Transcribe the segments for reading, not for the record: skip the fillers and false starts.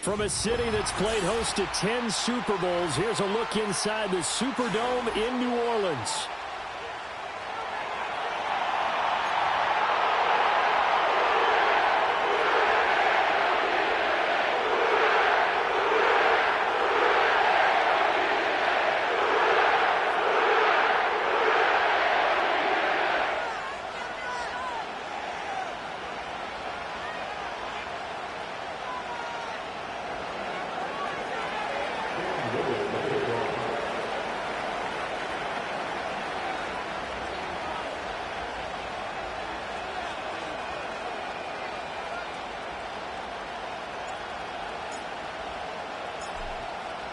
From a city that's played host to 10 Super Bowls, here's a look inside the Superdome in New Orleans.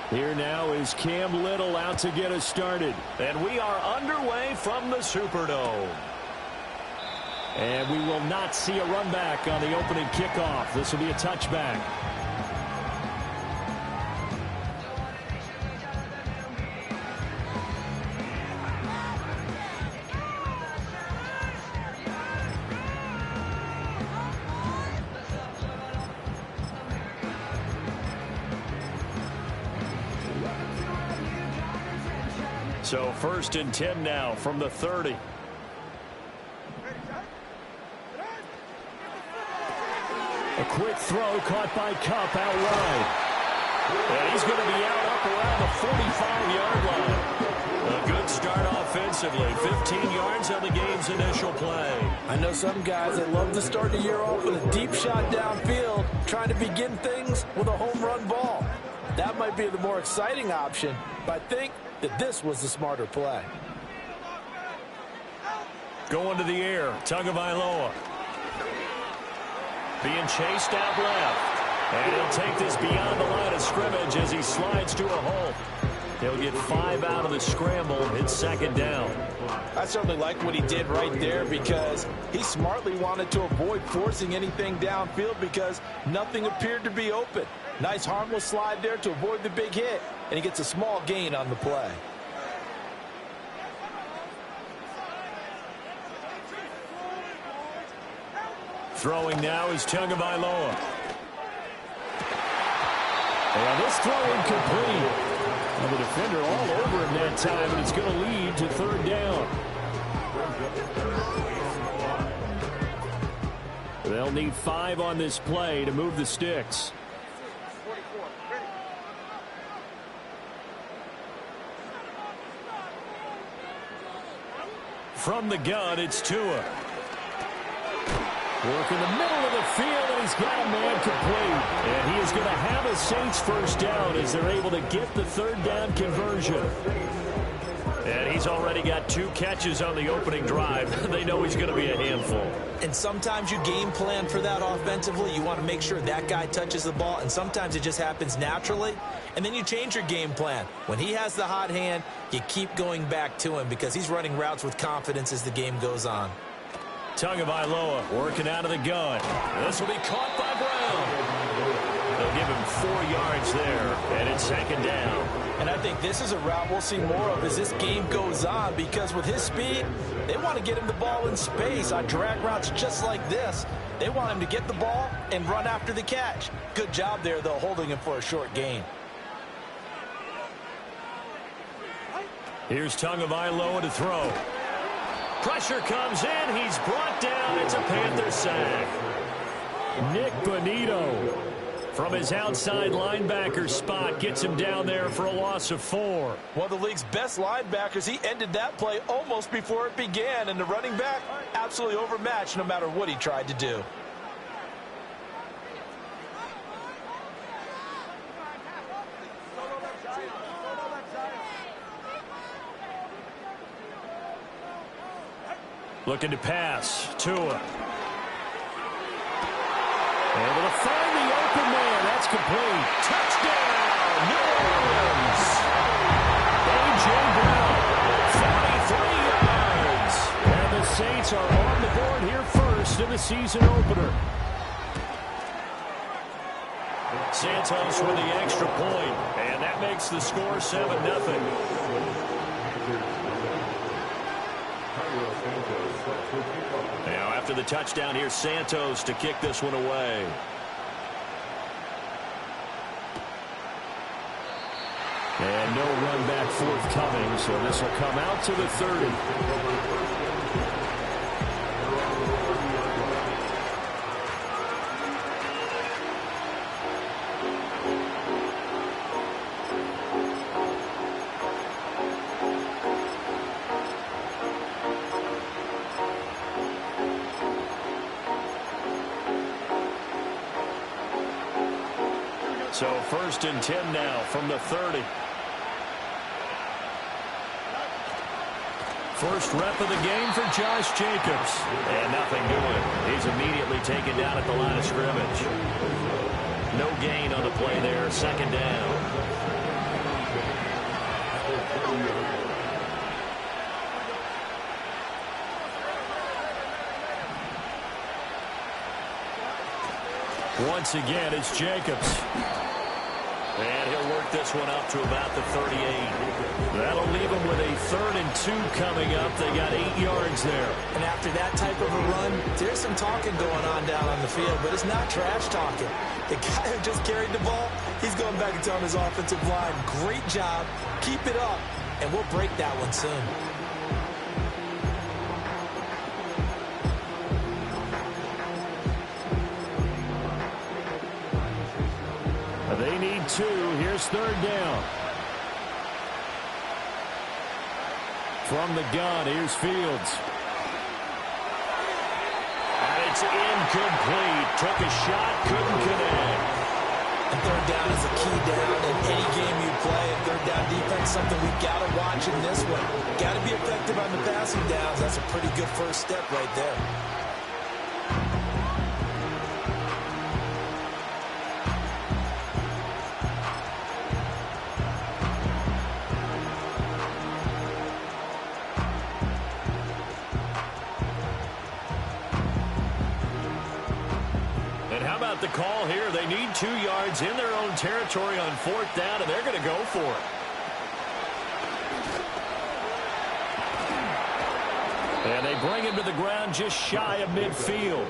Here now is Cam Little out to get us started. And we are underway from the Superdome. And we will not see a run back on the opening kickoff. This will be a touchback. So 1st and 10 now from the 30. A quick throw caught by Kupp out wide. And he's going to be out up around the 45-yard line. A good start offensively. 15 yards on the game's initial play. I know some guys that love to start the year off with a deep shot downfield, trying to begin things with a home run ball. That might be the more exciting option, but I think that this was the smarter play. Going to the air, Tagovailoa. Being chased out left. And he'll take this beyond the line of scrimmage as he slides to a hole. He'll get 5 out of the scramble. It's 2nd down. I certainly like what he did right there because he smartly wanted to avoid forcing anything downfield because nothing appeared to be open. Nice harmless slide there to avoid the big hit, and he gets a small gain on the play. Throwing now is Tagovailoa. And this throw incomplete. And the defender all over him that time, and it's going to lead to 3rd down. They'll need 5 on this play to move the sticks. From the gun, it's Tua. Work in the middle of the field, and he's got a man complete. And he is going to have a Saints 1st down as they're able to get the 3rd down conversion. And he's already got 2 catches on the opening drive. They know he's going to be a handful. And sometimes you game plan for that offensively. You want to make sure that guy touches the ball, and sometimes it just happens naturally. And then you change your game plan. When he has the hot hand, you keep going back to him because he's running routes with confidence as the game goes on. Tagovailoa working out of the gun. This will be caught by Brown. They'll give him 4 yards there, and it's 2nd down. And I think this is a route we'll see more of as this game goes on because with his speed, they want to get him the ball in space on drag routes just like this. They want him to get the ball and run after the catch. Good job there, though, holding him for a short gain. Here's Tagovailoa to throw. Pressure comes in. He's brought down. It's a Panther sack. Nick Bonito from his outside linebacker spot gets him down there for a loss of 4. One of the league's best linebackers. He ended that play almost before it began, and the running back absolutely overmatched no matter what he tried to do. Looking to pass. Tua. Able to find the open man. That's complete. Touchdown, New Orleans. A.J. Brown, 43 yards. And the Saints are on the board here first in the season opener. Santos with the extra point, and that makes the score 7-0. Now after the touchdown, here's Santos to kick this one away. no run back forthcoming, so this will come out to the 30. So 1st and 10 now from the 30. First rep of the game for Josh Jacobs. And nothing doing. He's immediately taken down at the line of scrimmage. No gain on the play there. 2nd down. Once again, it's Jacobs. And he'll work this one up to about the 38. That'll leave him with a 3rd and 2 coming up. They got 8 yards there. And after that type of a run, there's some talking going on down on the field, but it's not trash talking. The guy who just carried the ball, he's going back and telling his offensive line, great job, keep it up, and we'll break that one soon. They need 2. Here's 3rd down. From the gun, here's Fields. And it's incomplete. Took a shot, couldn't connect. And 3rd down is a key down in any game you play. And 3rd down defense, something we got to watch in this one. Got to be effective on the passing downs. That's a pretty good first step right there. The call here, they need 2 yards in their own territory on 4th down, and they're going to go for it. And they bring him to the ground just shy of midfield.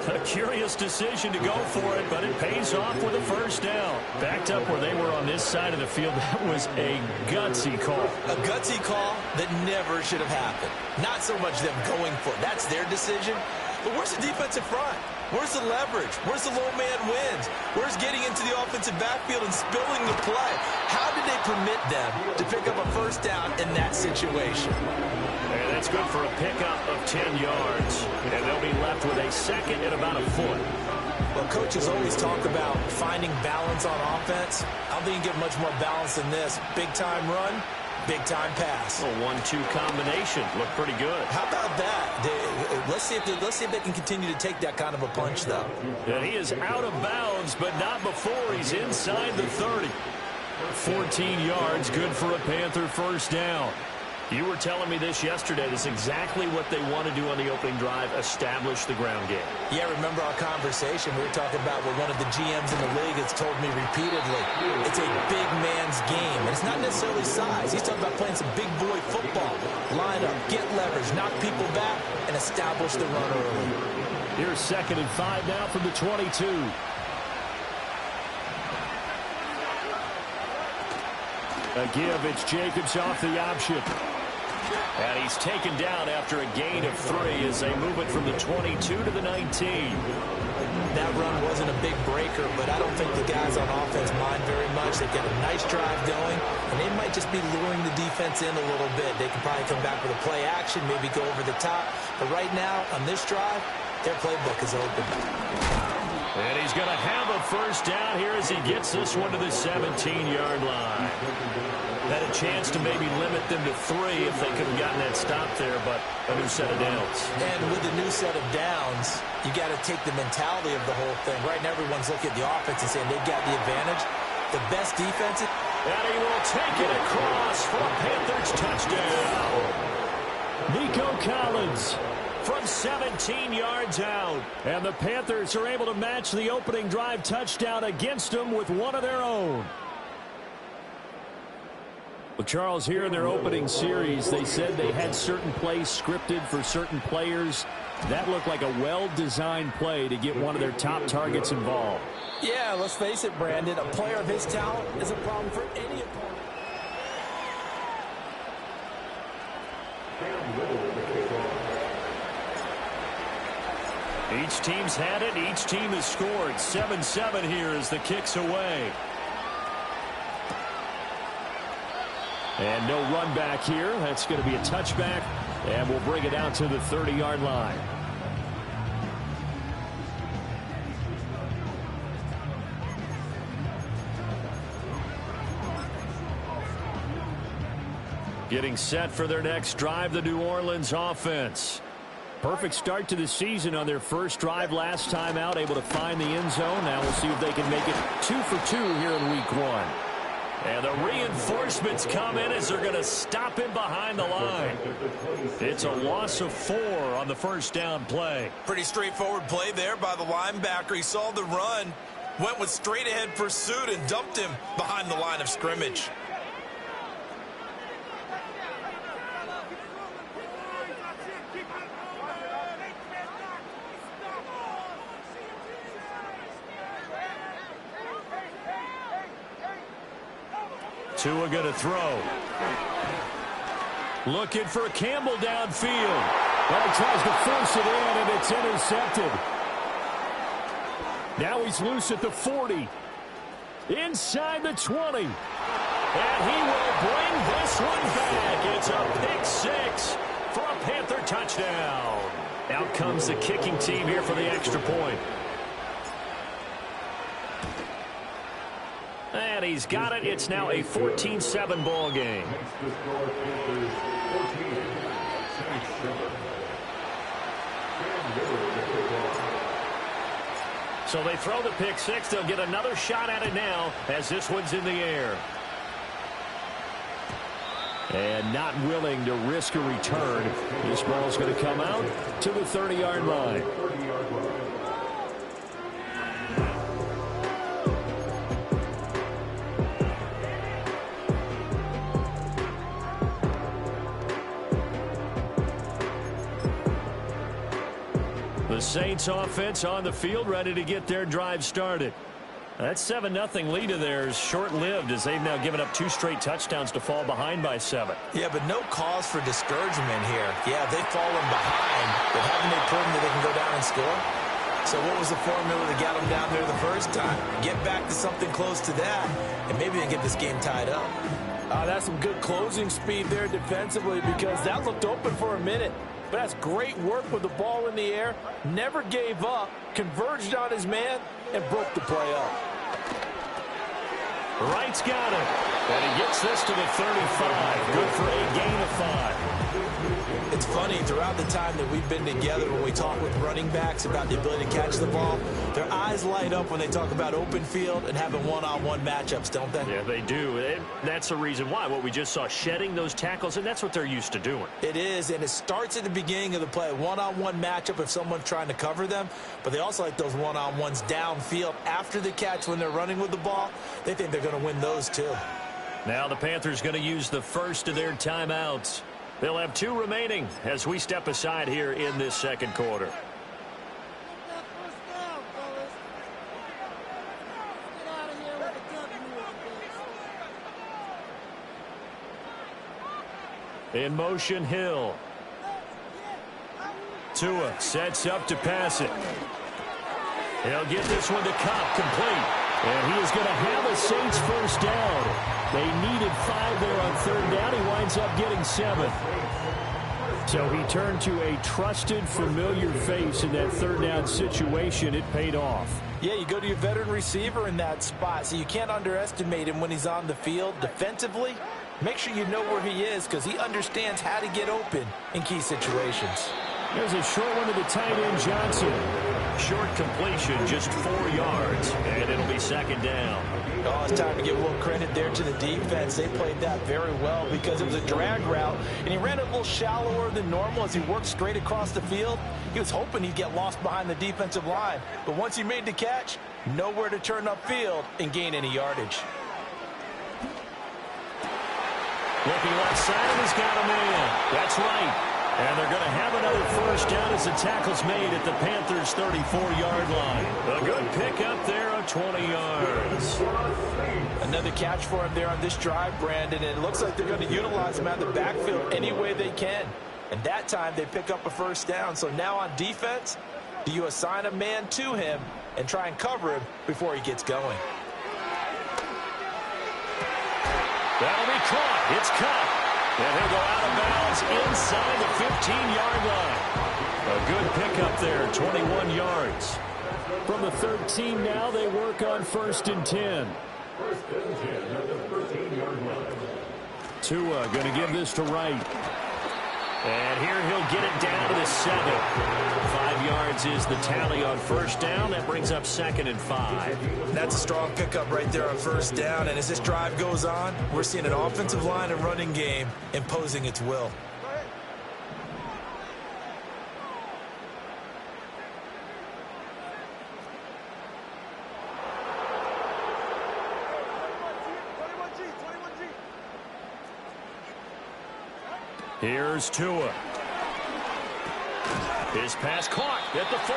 A curious decision to go for it, but it pays off with a 1st down. Backed up where they were on this side of the field, that was a gutsy call. A gutsy call that never should have happened. Not so much them going for it. That's their decision. But where's the defensive front? Where's the leverage? Where's the low man wins? Where's getting into the offensive backfield and spilling the play? How did they permit them to pick up a 1st down in that situation? And that's good for a pickup of 10 yards. And they'll be left with a 2nd and about a foot. Well, coaches always talk about finding balance on offense. I don't think you get much more balance than this. Big-time run, big-time pass. A 1-2 combination. Looked pretty good. How about that? Let's see if they can continue to take that kind of a punch, though. And he is out of bounds, but not before he's inside the 30. 14 yards, good for a Panther 1st down. You were telling me this yesterday. This is exactly what they want to do on the opening drive, establish the ground game. Yeah, remember our conversation? We were talking about what one of the GMs in the league has told me repeatedly. It's a big man's game, and it's not necessarily size. He's talking about playing some big boy football. Line up, get leverage, knock people back, and establish the run early. Here's 2nd and 5 now from the 22. A give, it's Jacobs off the option. And he's taken down after a gain of 3 as they move it from the 22 to the 19. That run wasn't a big breaker, but I don't think the guys on offense mind very much. They've got a nice drive going, and they might just be luring the defense in a little bit. They can probably come back with a play action, maybe go over the top. But right now, on this drive, their playbook is open. And he's going to have a 1st down here as he gets this one to the 17-yard line. Had a chance to maybe limit them to 3 if they could have gotten that stop there, but a new set of downs. And with the new set of downs, you got to take the mentality of the whole thing. Right now, everyone's looking at the offense and saying they've got the advantage. The best defense. And he will take it across for a Panthers touchdown. Nico Collins from 17 yards out. And the Panthers are able to match the opening drive touchdown against them with one of their own. Well, Charles, here in their opening series, they said they had certain plays scripted for certain players. That looked like a well-designed play to get one of their top targets involved. Yeah, let's face it, Brandon. A player of his talent is a problem for any opponent. Each team's had it. Each team has scored. 7-7 here as the kick's away. And no run back here. That's going to be a touchback. And we'll bring it out to the 30-yard line. Getting set for their next drive, the New Orleans offense. Perfect start to the season on their first drive last time out, able to find the end zone. Now we'll see if they can make it 2 for 2 here in week 1. And the reinforcements come in as they're going to stop him behind the line. It's a loss of 4 on the first down play. Pretty straightforward play there by the linebacker. He saw the run, went with straight ahead pursuit and dumped him behind the line of scrimmage. Tua going to throw. Looking for Campbell downfield. Well, he tries to force it in, and it's intercepted. Now he's loose at the 40. Inside the 20. And he will bring this one back. It's a pick 6 for a Panther touchdown. Out comes the kicking team here for the extra point. And he's got it. It's now a 14-7 ball game. So they throw the pick 6. They'll get another shot at it now as this one's in the air. And not willing to risk a return. This ball's going to come out to the 30-yard line. The Saints offense on the field, ready to get their drive started. That 7-0 lead of theirs short-lived as they've now given up 2 straight touchdowns to fall behind by 7. Yeah, but no cause for discouragement here. Yeah, they've fallen behind, but haven't they proven that they can go down and score? So what was the formula that got them down there the first time? Get back to something close to that, and maybe they get this game tied up. That's some good closing speed there defensively because that looked open for a minute. But that's great work with the ball in the air. Never gave up, converged on his man, and broke the play up. Wright's got it. And he gets this to the 35. Good for a gain of 5. It's funny, throughout the time that we've been together, when we talk with running backs about the ability to catch the ball, their eyes light up when they talk about open field and having one-on-one matchups, don't they? Yeah, they do. And that's the reason why. What we just saw, shedding those tackles, and that's what they're used to doing. It is, and it starts at the beginning of the play. One-on-one matchup if someone's trying to cover them, but they also like those one-on-ones downfield after the catch when they're running with the ball. They think they're going to win those too. Now the Panthers going to use the first of their timeouts. They'll have 2 remaining as we step aside here in this second quarter. In motion, Hill. Tua sets up to pass it. He'll get this one to Cobb, complete. And he is going to have a Saints first down. They needed 5 there on 3rd down. He winds up getting 7. So he turned to a trusted, familiar face in that 3rd down situation. It paid off. Yeah, you go to your veteran receiver in that spot, so you can't underestimate him when he's on the field. Defensively, make sure you know where he is because he understands how to get open in key situations. There's a short one to the tight end, Johnson. Short completion, just 4 yards, and it'll be 2nd down. Oh, it's time to give a little credit there to the defense. They played that very well because it was a drag route, and he ran it a little shallower than normal as he worked straight across the field. He was hoping he'd get lost behind the defensive line, but once he made the catch, nowhere to turn upfield and gain any yardage. Looking left side, and he's got a man. That's right. And they're going to have another first down as the tackle's made at the Panthers' 34-yard line. A good pickup there of 20 yards. Another catch for him there on this drive, Brandon, and it looks like they're going to utilize him out of the backfield any way they can. And that time they pick up a first down. So now on defense, do you assign a man to him and try and cover him before he gets going? That'll be caught. It's caught. And he'll go out of bounds inside the 15-yard line. A good pickup there, 21 yards. From the 13 now, they work on 1st and 10. Tua going to give this to Wright. And here he'll get it down to the 7. 5 yards is the tally on first down. That brings up 2nd and 5. That's a strong pickup right there on first down. And as this drive goes on, we're seeing an offensive line and running game imposing its will. Here's Tua. His pass caught at the 4.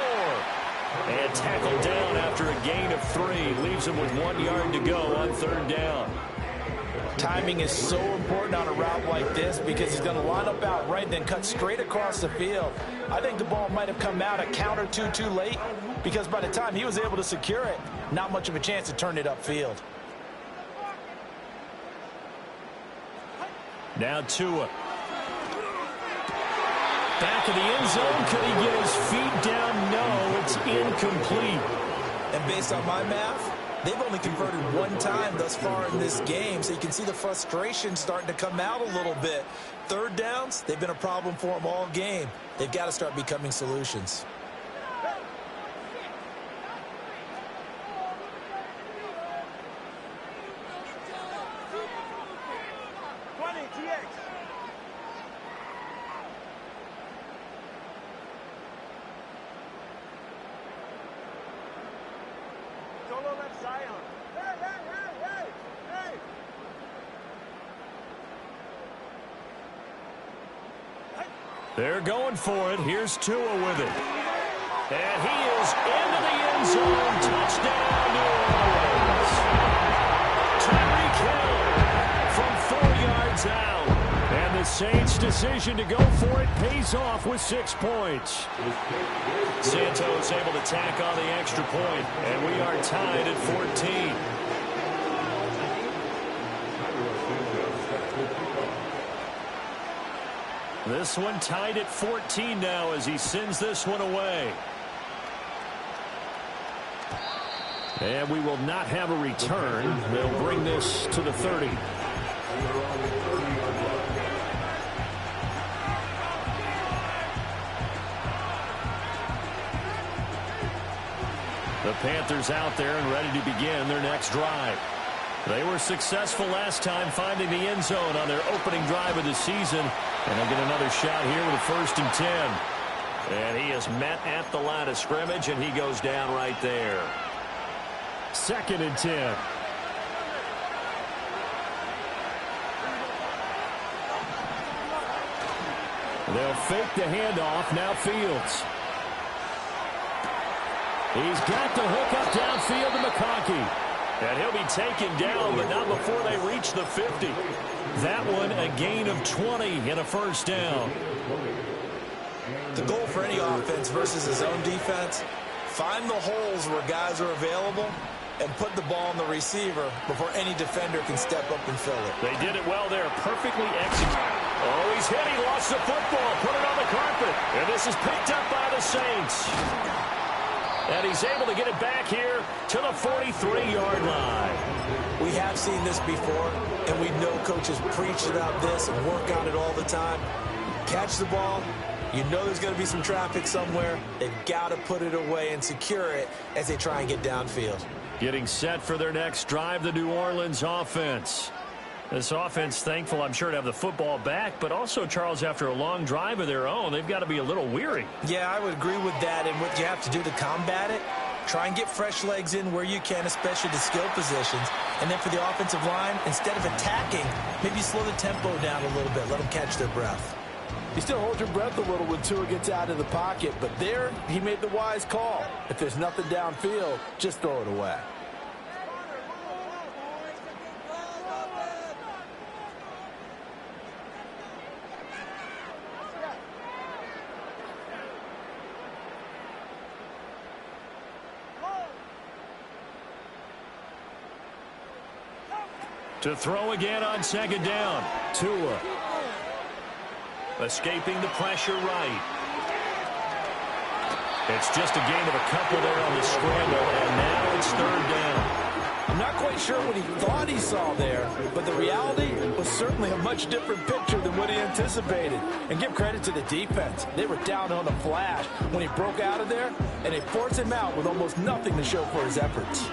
And tackled down after a gain of 3. Leaves him with 1 yard to go on 3rd down. Timing is so important on a route like this because he's going to line up out right and then cut straight across the field. I think the ball might have come out a count or two too late because by the time he was able to secure it, not much of a chance to turn it upfield. Now Tua. Back of the end zone. Could he get his feet down? No, it's incomplete. And based on my math, they've only converted 1 time thus far in this game, so you can see the frustration starting to come out a little bit. 3rd downs, they've been a problem for them all game. They've got to start becoming solutions. They're going for it. Here's Tua with it. And he is into the end zone. Touchdown, New Orleans. Tyreek Hill from 4 yards out. And the Saints' decision to go for it pays off with 6 points. Santos able to tack on the extra point, and we are tied at 14. This one tied at 14 now as he sends this one away. And we will not have a return. They'll bring this to the 30. The Panthers out there and ready to begin their next drive. They were successful last time finding the end zone on their opening drive of the season. And they'll get another shot here with a 1st and 10. And he is met at the line of scrimmage, and he goes down right there. 2nd and 10. They'll fake the handoff. Now Fields. He's got the hook up downfield to McConkey. And he'll be taken down, but not before they reach the 50. That one a gain of 20 and a 1st down. The goal for any offense versus his own defense, find the holes where guys are available and put the ball on the receiver before any defender can step up and fill it. They did it well there, perfectly executed. Oh, he's hit. He lost the football, put it on the carpet. And this is picked up by the Saints. And he's able to get it back here to the 43-yard line. We have seen this before, and we know coaches preach about this and work on it all the time. Catch the ball. You know there's going to be some traffic somewhere. They've got to put it away and secure it as they try and get downfield. Getting set for their next drive, the New Orleans offense. This offense, thankful, I'm sure, to have the football back, but also, Charles, after a long drive of their own, they've got to be a little weary. Yeah, I would agree with that, and what you have to do to combat it, try and get fresh legs in where you can, especially the skill positions, and then for the offensive line, instead of attacking, maybe slow the tempo down a little bit, let them catch their breath. You still hold your breath a little when Tua gets out of the pocket, but there, he made the wise call. If there's nothing downfield, just throw it away. To throw again on second down. Tua. Escaping the pressure right. It's just a gain of a couple there on the scramble, and now it's third down. I'm not quite sure what he thought he saw there, but the reality was certainly a much different picture than what he anticipated. And give credit to the defense. They were down on a flash when he broke out of there, and they forced him out with almost nothing to show for his efforts.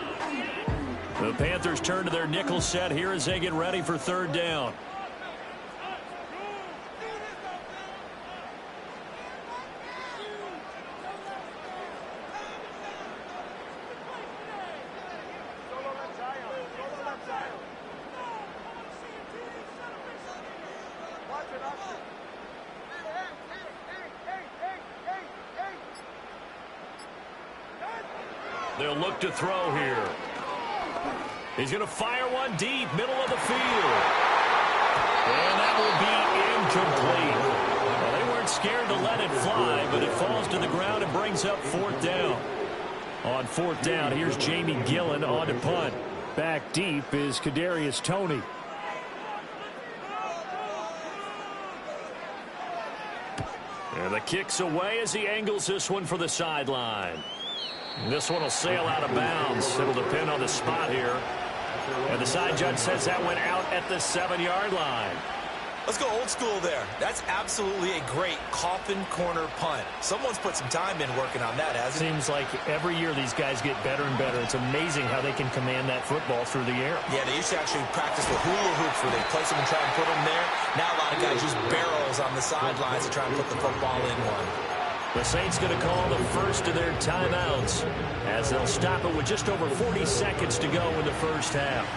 The Panthers turn to their nickel set here as they get ready for third down. They'll look to throw here. He's going to fire one deep, middle of the field. And that will be incomplete. Well, they weren't scared to let it fly, but it falls to the ground and brings up fourth down. On fourth down, here's Jamie Gillen on to punt. Back deep is Kadarius Toney. And the kick's away as he angles this one for the sideline. This one will sail out of bounds. It'll depend on the spot here. And the side judge says that went out at the 7-yard line. Let's go old school there. That's absolutely a great coffin corner punt. Someone's put some time in working on that, hasn't it? Seems like every year these guys get better and better. It's amazing how they can command that football through the air. Yeah, they used to actually practice with hula hoops where they place them and try and put them there. Now a lot of guys use barrels on the sidelines to try and put the football in one. The Saints going to call the first of their timeouts as they'll stop it with just over 40 seconds to go in the first half.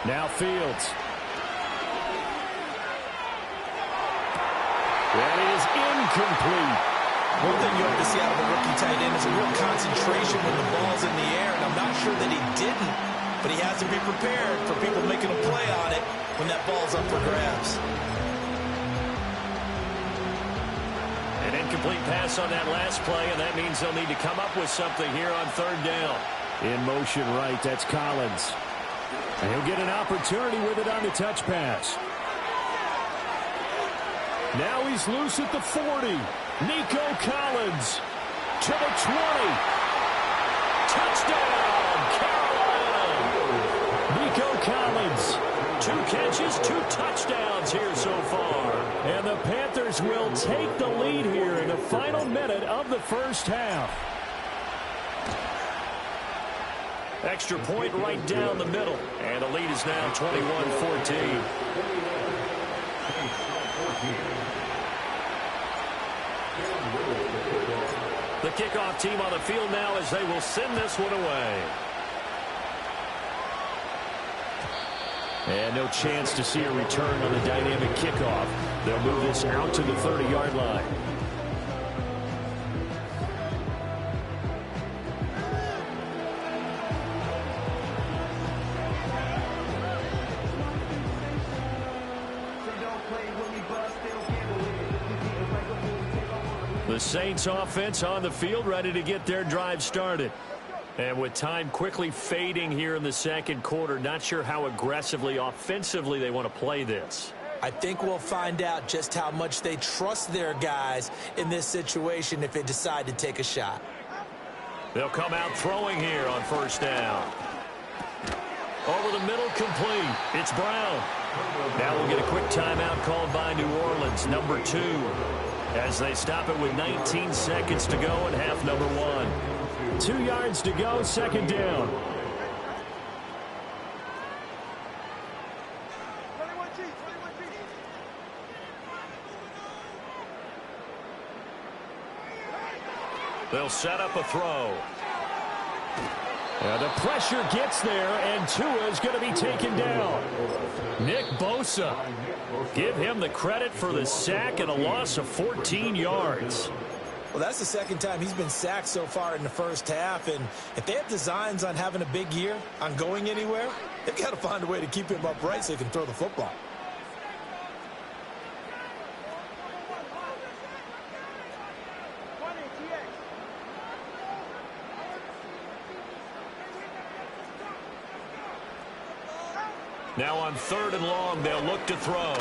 Now Fields. That is incomplete. One thing you have to see out of a rookie tight end is a real concentration when the ball's in the air, and I'm not sure that he didn't, but he has to be prepared for people making a play on it when that ball's up for grabs. An incomplete pass on that last play, and that means they'll need to come up with something here on third down. In motion right, that's Collins. And he'll get an opportunity with it on the touch pass. Now he's loose at the 40. Nico Collins to the 20. Touchdown, Carolina! Nico Collins, 2 catches, 2 touchdowns here so far. And the Panthers will take the lead here in the final minute of the first half. Extra point right down the middle. And the lead is now 21-14. The kickoff team on the field now as they will send this one away. And no chance to see a return on the dynamic kickoff. They'll move this out to the 30-yard line. The Saints offense on the field, ready to get their drive started. And with time quickly fading here in the second quarter, not sure how aggressively, offensively they want to play this. I think we'll find out just how much they trust their guys in this situation if they decide to take a shot. They'll come out throwing here on first down. Over the middle, complete. It's Brown. Now we'll get a quick timeout called by New Orleans, number 2. As they stop it with 19 seconds to go in half number 1. 2 yards to go, second down. They'll set up a throw. The pressure gets there, and Tua's going to be taken down. Nick Bosa. Give him the credit for the sack and a loss of 14 yards. Well, that's the second time he's been sacked so far in the first half, and if they have designs on having a big year, on going anywhere, they've got to find a way to keep him upright so he can throw the football. Now on 3rd and long, they'll look to throw.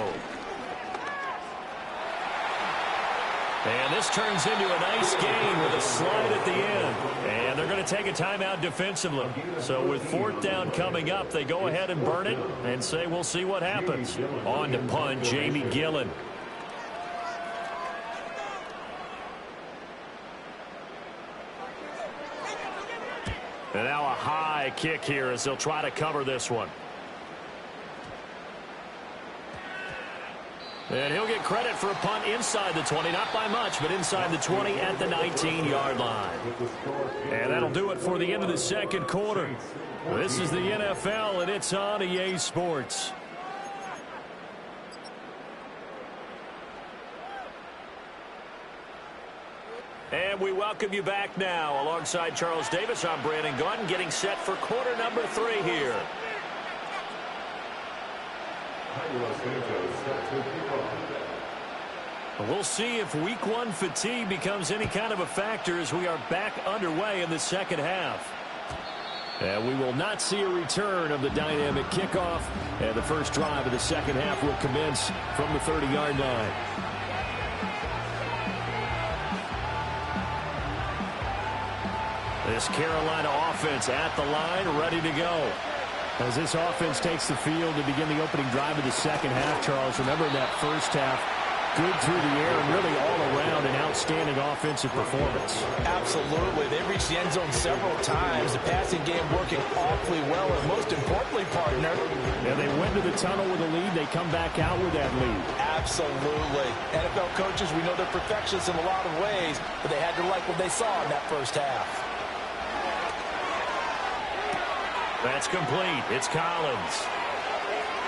And this turns into a nice gain with a slide at the end. And they're going to take a timeout defensively. So with 4th down coming up, they go ahead and burn it and say we'll see what happens. On to punt, Jamie Gillen. And now a high kick here as they'll try to cover this one. And he'll get credit for a punt inside the 20, not by much, but inside the 20 at the 19-yard line. And that'll do it for the end of the second quarter. This is the NFL, and it's on EA Sports. And we welcome you back now. Alongside Charles Davis, I'm Brandon Gaudin, getting set for quarter number 3 here. We'll see if week 1 fatigue becomes any kind of a factor as we are back underway in the second half. And we will not see a return of the dynamic kickoff. And the first drive of the second half will commence from the 30-yard line. This Carolina offense at the line, ready to go. As this offense takes the field to begin the opening drive of the second half, Charles, remember in that first half, good through the air and really all around an outstanding offensive performance. Absolutely. They reached the end zone several times. The passing game working awfully well, and most importantly, partner. And they went to the tunnel with a lead. They come back out with that lead. Absolutely. NFL coaches, we know they're perfectionists in a lot of ways, but they had to like what they saw in that first half. That's complete. It's Collins.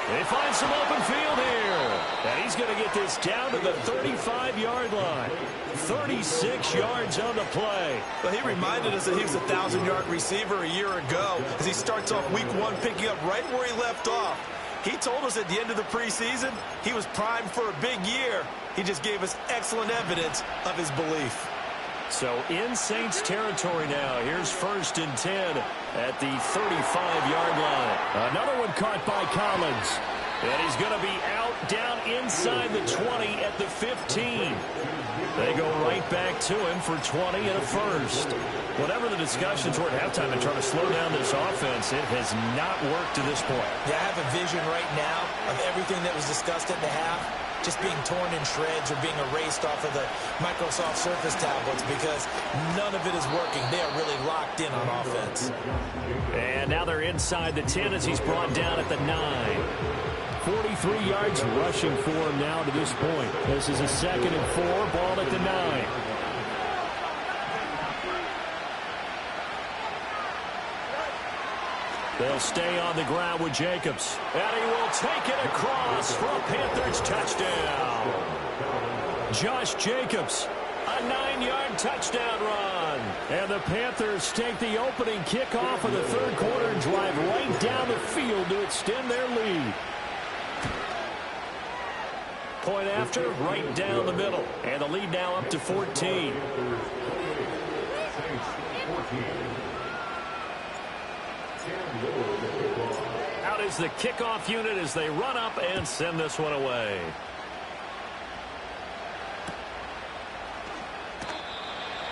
They find some open field here. And he's going to get this down to the 35-yard line. 36 yards on the play. Well, he reminded us that he was a 1,000-yard receiver a year ago as he starts off week 1 picking up right where he left off. He told us at the end of the preseason he was primed for a big year. He just gave us excellent evidence of his belief. So in Saints territory now. Here's 1st and 10 at the 35-yard line. Another one caught by Collins. And he's going to be out down inside the 20 at the 15. They go right back to him for 20 and a first. Whatever the discussions were at halftime and trying to slow down this offense, it has not worked to this point. Yeah, I have a vision right now of everything that was discussed at the half just being torn in shreds or being erased off of the Microsoft Surface tablets because none of it is working. They are really locked in on offense. And now they're inside the 10 as he's brought down at the 9. 43 yards rushing for him now to this point. This is a 2nd and 4, ball at the 9. They'll stay on the ground with Jacobs. And he will take it across for a Panthers touchdown. Josh Jacobs, a 9-yard touchdown run. And the Panthers take the opening kickoff of the third quarter and drive right down the field to extend their lead. Point after, right down the middle. And the lead now up to 14. Out is the kickoff unit as they run up and send this one away.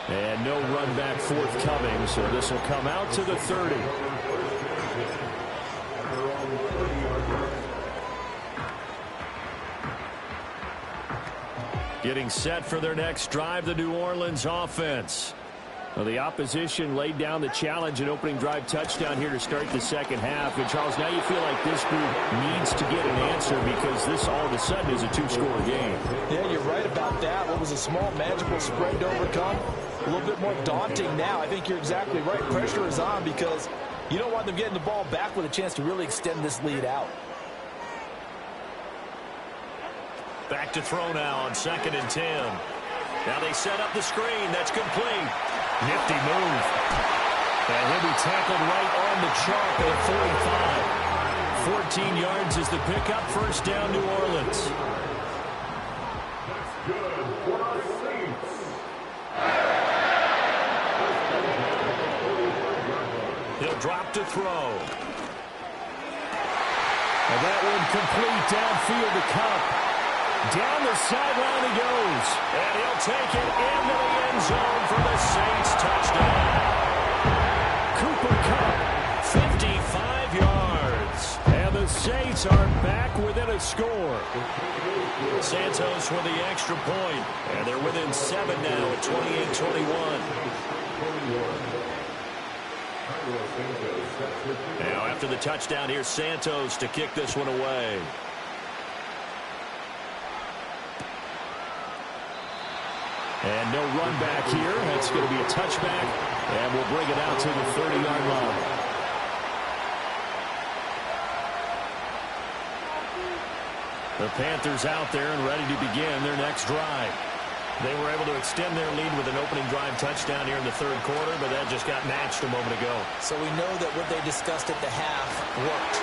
And no run back forthcoming, so this will come out to the 30. Getting set for their next drive, the New Orleans offense. Well, the opposition laid down the challenge and opening drive touchdown here to start the second half. And, Charles, now you feel like this group needs to get an answer because this all of a sudden is a 2-score game. Yeah, you're right about that. What was a small, manageable spread to overcome, a little bit more daunting now. I think you're exactly right. Pressure is on because you don't want them getting the ball back with a chance to really extend this lead out. Back to throw now on 2nd and 10. Now they set up the screen. That's complete. Nifty move. And he'll be tackled right on the chalk at 45. 14 yards is the pickup. First down, New Orleans. That's good for our Saints. He'll drop to throw. And that one complete downfield to Cup. Down the sideline he goes. And he'll take it into the end zone for the Saints touchdown. Cooper Cup, 55 yards. And the Saints are back within a score. Santos with the extra point. And they're within 7 now at 28-21. Now after the touchdown, here's Santos to kick this one away. And no run back here. That's going to be a touchback. And we'll bring it out to the 30-yard line. The Panthers out there and ready to begin their next drive. They were able to extend their lead with an opening drive touchdown here in the third quarter, but that just got matched a moment ago. So we know that what they discussed at the half worked.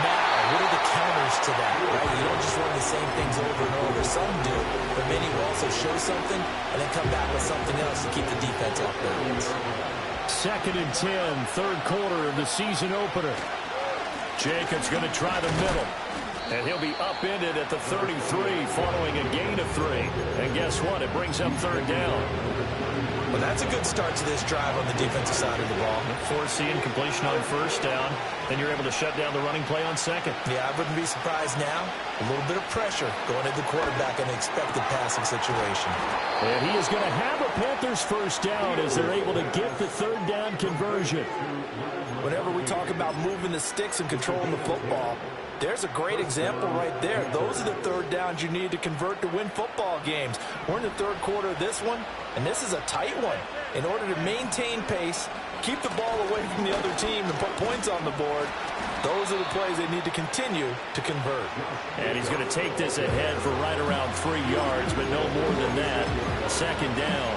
Now, what are the counters to that, right? You don't just run the same things over and over. Some do, but many will also show something and then come back with something else to keep the defense off balance. 2nd and 10, third quarter of the season opener. Jacobs going to try the middle. And he'll be upended at the 33 following a gain of 3. And guess what? It brings up third down. Well, that's a good start to this drive on the defensive side of the ball. Forcing completion on first down. Then you're able to shut down the running play on second. Yeah, I wouldn't be surprised now. A little bit of pressure going at the quarterback in an expected passing situation. And he is going to have a Panthers first down as they're able to get the third down conversion. Whenever we talk about moving the sticks and controlling the football, there's a great example right there. Those are the third downs you need to convert to win football games. We're in the third quarter of this one, and this is a tight one. In order to maintain pace, keep the ball away from the other team, and put points on the board, those are the plays they need to continue to convert. And he's going to take this ahead for right around 3 yards, but no more than that. Second down.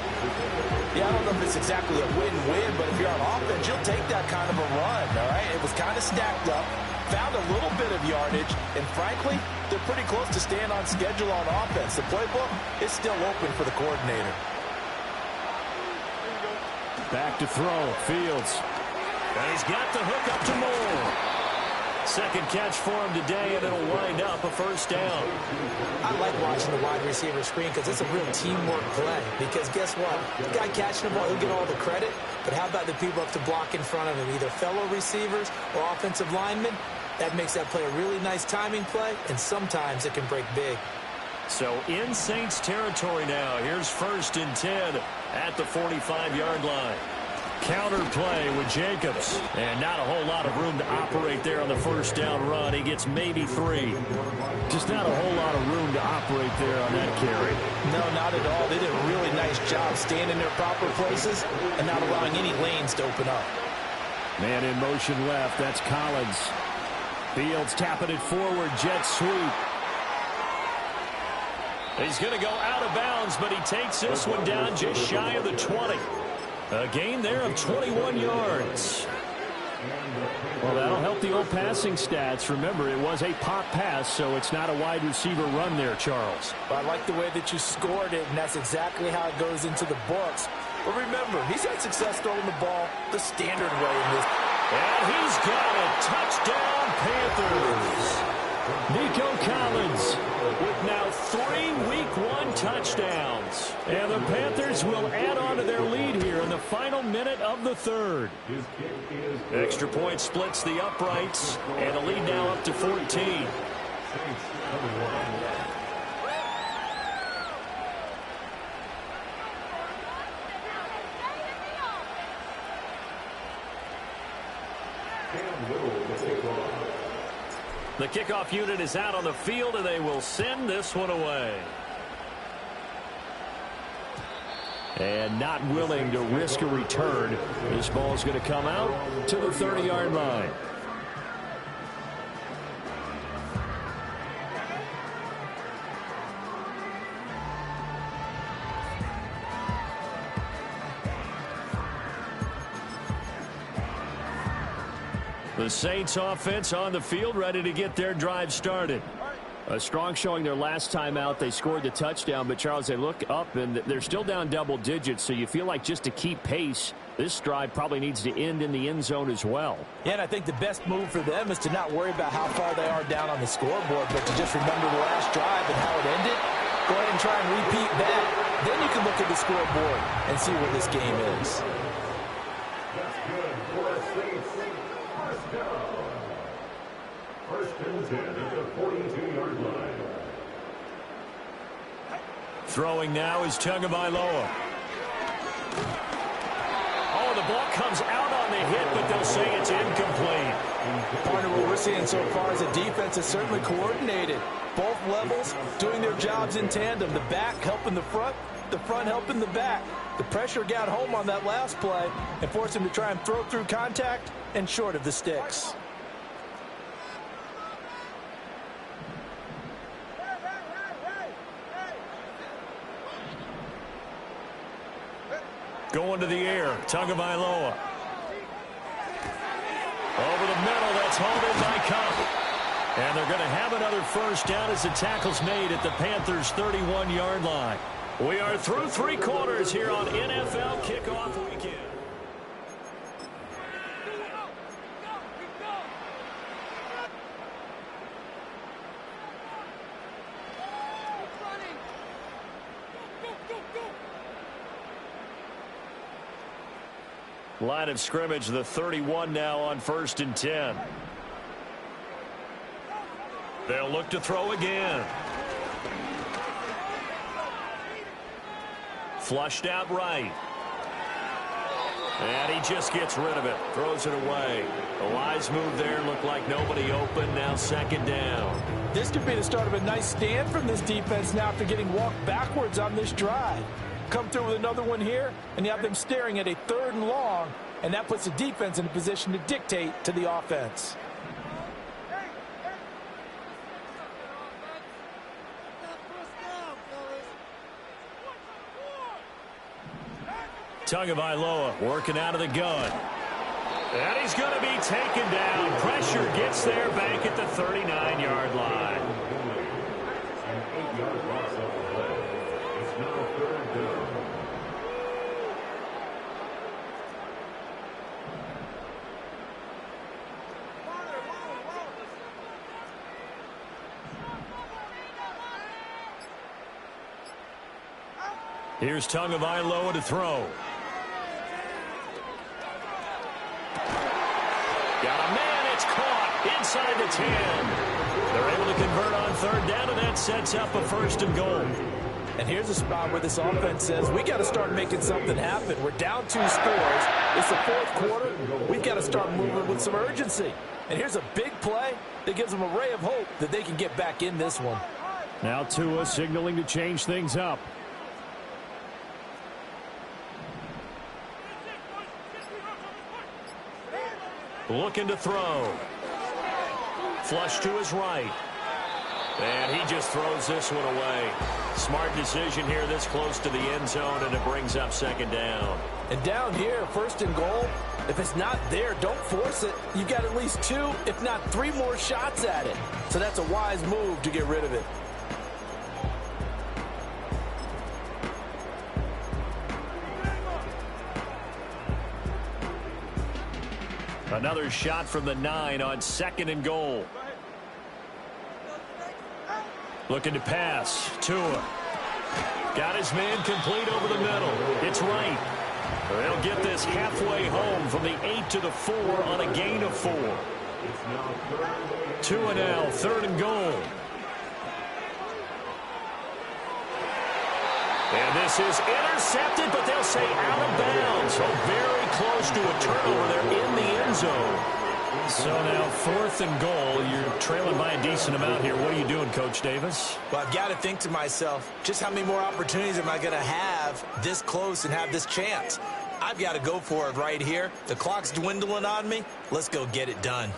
Yeah, I don't know if it's exactly a win-win, but if you're on offense, you'll take that kind of a run, all right? It was kind of stacked up. Found a little bit of yardage, and frankly, they're pretty close to staying on schedule on offense. The playbook is still open for the coordinator. Back to throw, Fields. And he's got the hook up to Moore. Second catch for him today, and it'll wind up a first down. I like watching the wide receiver screen because it's a real teamwork play. Because guess what? The guy catching the ball, he'll get all the credit. But how about the people up to block in front of him, either fellow receivers or offensive linemen? That makes that play a really nice timing play, and sometimes it can break big. So in Saints territory now. Here's 1st and 10 at the 45-yard line. Counter play with Jacobs. And not a whole lot of room to operate there on the first down run. He gets maybe 3. Just not a whole lot of room to operate there on that carry. No, not at all. They did a really nice job staying in their proper places and not allowing any lanes to open up. Man in motion left. That's Collins. Fields tapping it forward. Jet sweep. He's going to go out of bounds, but he takes this one down just shy of the 20. A gain there of 21 yards. Well, that'll help the old passing stats. Remember, it was a pop pass, so it's not a wide receiver run there, Charles. But I like the way that you scored it, and that's exactly how it goes into the books. But remember, he's had success throwing the ball the standard way in this. And he's got it. Touchdown, Panthers. Nico Collins with now 3 Week 1 touchdowns. And the Panthers will add on to their lead here in the final minute of the third. Extra point splits the uprights, and the lead now up to 14. The kickoff unit is out on the field, and they will send this one away. And not willing to risk a return. This ball is going to come out to the 30-yard line. The Saints offense on the field, ready to get their drive started. A strong showing their last time out. They scored the touchdown, but Charles, they look up and they're still down double digits, so you feel like just to keep pace, This drive probably needs to end in the end zone as well. Yeah, and I think the best move for them is to not worry about how far they are down on the scoreboard, but to just remember the last drive and how it ended. Go ahead and try and repeat that. Then you can look at the scoreboard and see where this game is. That's good for a Saints. First down. First and 10 at the 42-yard line. Throwing now is Tagovailoa. Oh, the ball comes out on the hit, but they'll say it's incomplete. Partner, what we're seeing so far is a defense is certainly coordinated. Both levels doing their jobs in tandem. The back helping the front helping the back. The pressure got home on that last play and forced him to try and throw through contact and short of the sticks. Going to the air, Tagovailoa. Over the middle, that's hauled in by Cup. And they're going to have another first down as the tackle's made at the Panthers' 31-yard line. We are through three quarters here on NFL Kickoff Weekend. Line of scrimmage, the 31 now on 1st and 10. They'll look to throw again. Flushed out right. And he just gets rid of it. Throws it away. A wise move there. Looked like nobody open. Now 2nd down. This could be the start of a nice stand from this defense now after getting walked backwards on this drive. Come through with another one here, and you have them staring at a 3rd and long, and that puts the defense in a position to dictate to the offense. Tagovailoa working out of the gun. And he's going to be taken down. Pressure gets there back at the 39-yard line. An 8-yard loss of the play. It's now 3rd down. Here's Tagovailoa to throw. Got a man, it's caught inside the 10. They're able to convert on 3rd down, and that sets up a 1st and goal. And here's a spot where this offense says, we got to start making something happen. We're down 2 scores. It's the 4th quarter. We've got to start moving with some urgency. And here's a big play that gives them a ray of hope that they can get back in this one. Now Tua signaling to change things up. Looking to throw. Flush to his right. And he just throws this one away. Smart decision here this close to the end zone, and it brings up 2nd down. And down here, 1st and goal, if it's not there, don't force it. You've got at least 2, if not 3 more shots at it. So that's a wise move to get rid of it. Another shot from the 9 on 2nd and goal. Looking to pass. Tua. Got his man complete over the middle. It's right. They'll get this halfway home from the 8 to the 4 on a gain of 4. Tua now, 3rd and goal. And this is intercepted, but they'll say out of bounds. So very close to a turnover there in the end zone. So now 4th and goal. You're trailing by a decent amount here. What are you doing, Coach Davis? Well, I've got to think to myself, just how many more opportunities am I going to have this close and have this chance? I've got to go for it right here. The clock's dwindling on me. Let's go get it done.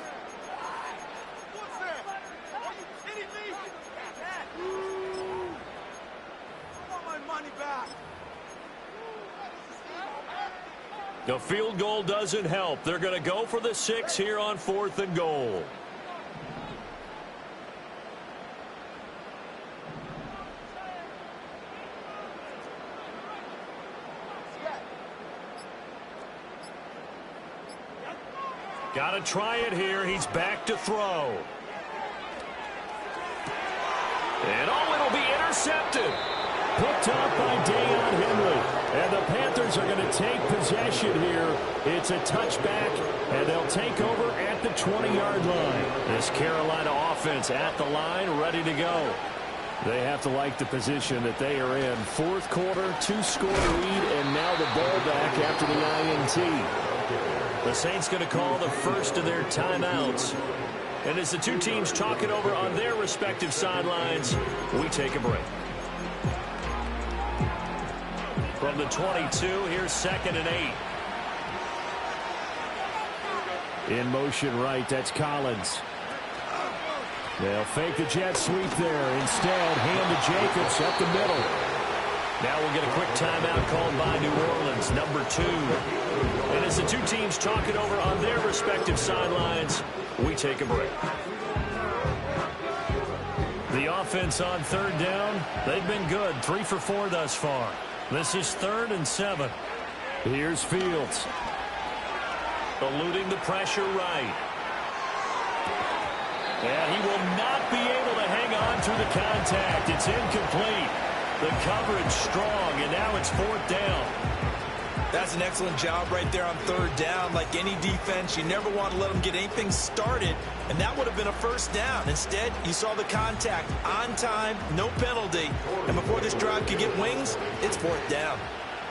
The field goal doesn't help. They're going to go for the 6 here on 4th and goal. Got to try it here. He's back to throw. And it'll be intercepted. Picked up by Deion Henry. And the Panthers are going to take possession here. It's a touchback, and they'll take over at the 20-yard line. This Carolina offense at the line, ready to go. They have to like the position that they are in. Fourth quarter, 2-score lead, and now the ball back after the INT. The Saints going to call the first of their timeouts. And as the two teams talk it over on their respective sidelines, we take a break. From the 22, here's 2nd and 8. In motion right, that's Collins. They'll fake the jet sweep there. Instead, hand to Jacobs up the middle. Now we'll get a quick timeout called by New Orleans, number 2. And as the two teams talk it over on their respective sidelines, we take a break. The offense on 3rd down, they've been good. 3 for 4 thus far. This is 3rd and 7. Here's Fields. Eluding the pressure right. And he will not be able to hang on through the contact. It's incomplete. The coverage strong, and now it's 4th down. That's an excellent job right there on 3rd down. Like any defense, you never want to let them get anything started, and that would have been a 1st down. Instead, you saw the contact on time, no penalty, and before this drive could get wings, it's 4th down.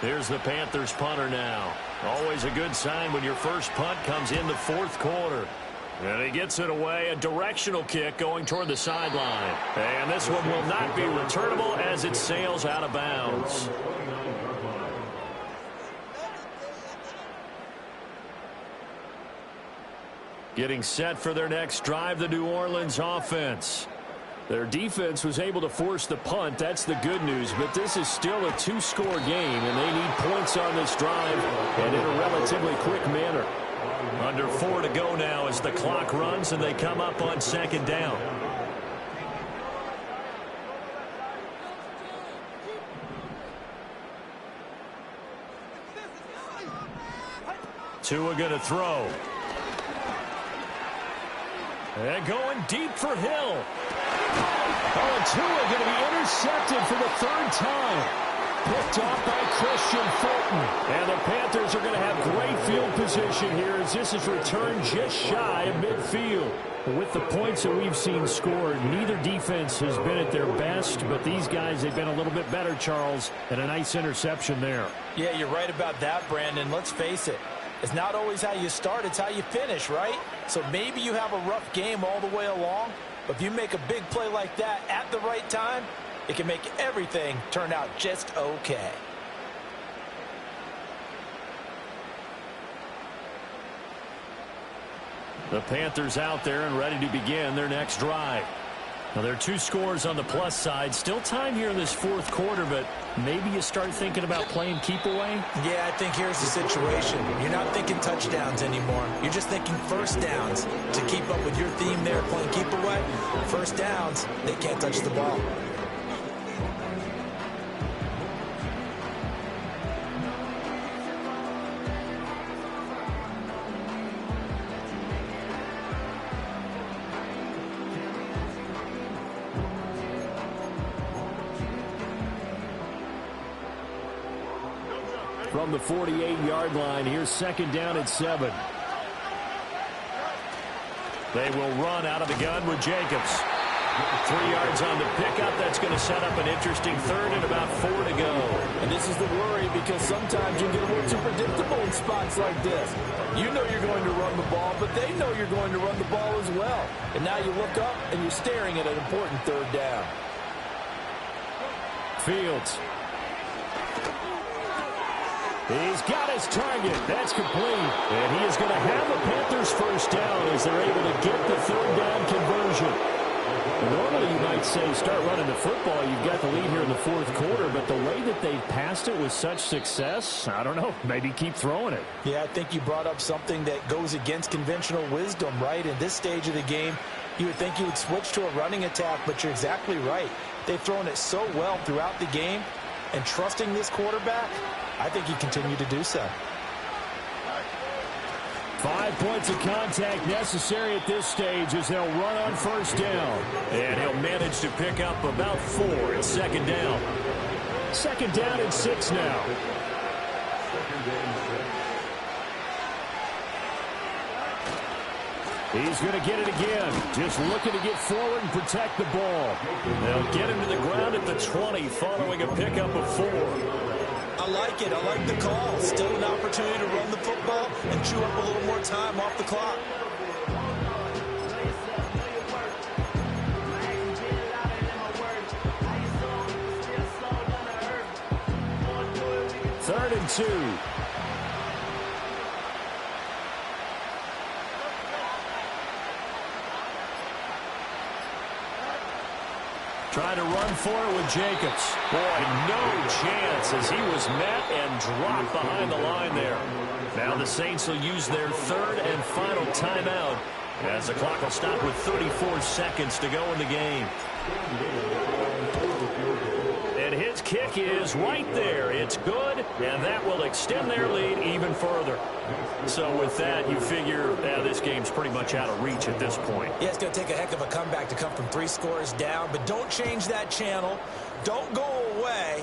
Here's the Panthers punter now. Always a good sign when your first punt comes in the 4th quarter. And he gets it away, a directional kick going toward the sideline. And this one will not be returnable as it sails out of bounds. Getting set for their next drive, the New Orleans offense. Their defense was able to force the punt. That's the good news. But this is still a 2-score game, and they need points on this drive and in a relatively quick manner. Under 4 to go now as the clock runs and they come up on 2nd down. Tua going to throw. And going deep for Hill. Oh, and Tua going to be intercepted for the 3rd time. Picked off by Christian Fulton. And the Panthers are going to have great field position here as this is returned just shy of midfield. With the points that we've seen scored, neither defense has been at their best, but these guys, they've been a little bit better, Charles, and a nice interception there. Yeah, you're right about that, Brandon. Let's face it. It's not always how you start, it's how you finish, right? So maybe you have a rough game all the way along, but if you make a big play like that at the right time, it can make everything turn out just okay. The Panthers out there and ready to begin their next drive. Now, there are 2 scores on the plus side. Still time here in this 4th quarter, but maybe you start thinking about playing keep away? Yeah, I think here's the situation. You're not thinking touchdowns anymore. You're just thinking 1st downs. To keep up with your theme there, playing keep away, 1st downs, they can't touch the ball. From the 48-yard line, here's 2nd down and 7. They will run out of the gun with Jacobs. 3 yards on the pickup. That's going to set up an interesting 3rd and about 4 to go. And this is the worry because sometimes you get a little too predictable in spots like this. You know you're going to run the ball, but they know you're going to run the ball as well. And now you look up and you're staring at an important 3rd down. Fields. He's got his target. That's complete. And he is going to have the Panthers 1st down as they're able to get the 3rd down conversion. Normally, you might say start running the football. You've got the lead here in the 4th quarter, but the way that they've passed it with such success, I don't know, maybe keep throwing it. Yeah, I think you brought up something that goes against conventional wisdom, right? In this stage of the game, you would think you would switch to a running attack, but you're exactly right. They've thrown it so well throughout the game, and trusting this quarterback, I think he continued to do so. 5 points of contact necessary at this stage as they'll run on first down. And he'll manage to pick up about 4 at second down. Second down and 6 now. He's going to get it again. Just looking to get forward and protect the ball. They'll get him to the ground at the 20 following a pickup of 4. I like it. I like the call. Still an opportunity to run the football and chew up a little more time off the clock. Third and 2. Trying to run for it with Jacobs. Boy, no chance as he was met and dropped behind the line there. Now the Saints will use their third and final timeout as the clock will stop with 34 seconds to go in the game. And his kick is right there. It's good, and that will extend their lead even further. So with that, you figure this game's pretty much out of reach at this point. Yeah, it's going to take a heck of a comeback to come from 3 scores down, but don't change that channel. Don't go away.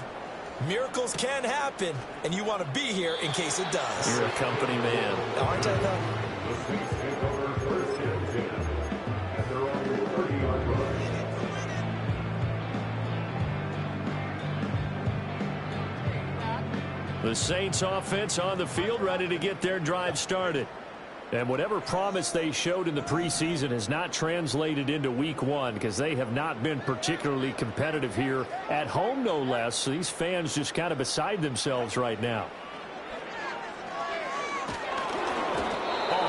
Miracles can happen, and you want to be here in case it does. You're a company man. Aren't I, though? The Saints offense on the field ready to get their drive started. And whatever promise they showed in the preseason has not translated into week 1 because they have not been particularly competitive here at home, no less. So these fans just kind of beside themselves right now.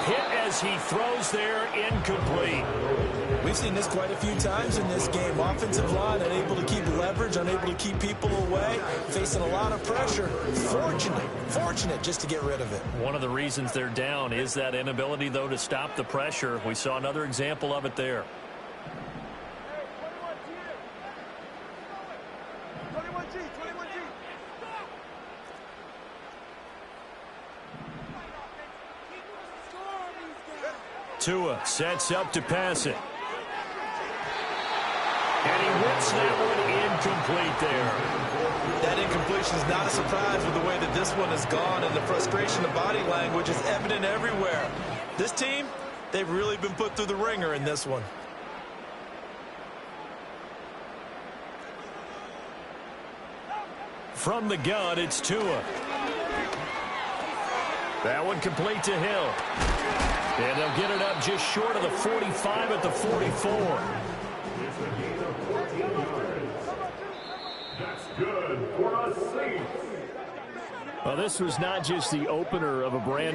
Hit as he throws there, incomplete. We've seen this quite a few times in this game. Offensive line unable to keep leverage, unable to keep people away, facing a lot of pressure. Fortunate just to get rid of it. One of the reasons they're down is that inability, though, to stop the pressure. We saw another example of it there. Tua sets up to pass it. And he whips that one incomplete there. That incompletion is not a surprise with the way that this one has gone, and the frustration of body language is evident everywhere. This team, they've really been put through the ringer in this one. From the gun, it's Tua. That one complete to Hill. And they'll get it up just short of the 45 at the 44. That's good for a Saints. Well, this was not just the opener of a brand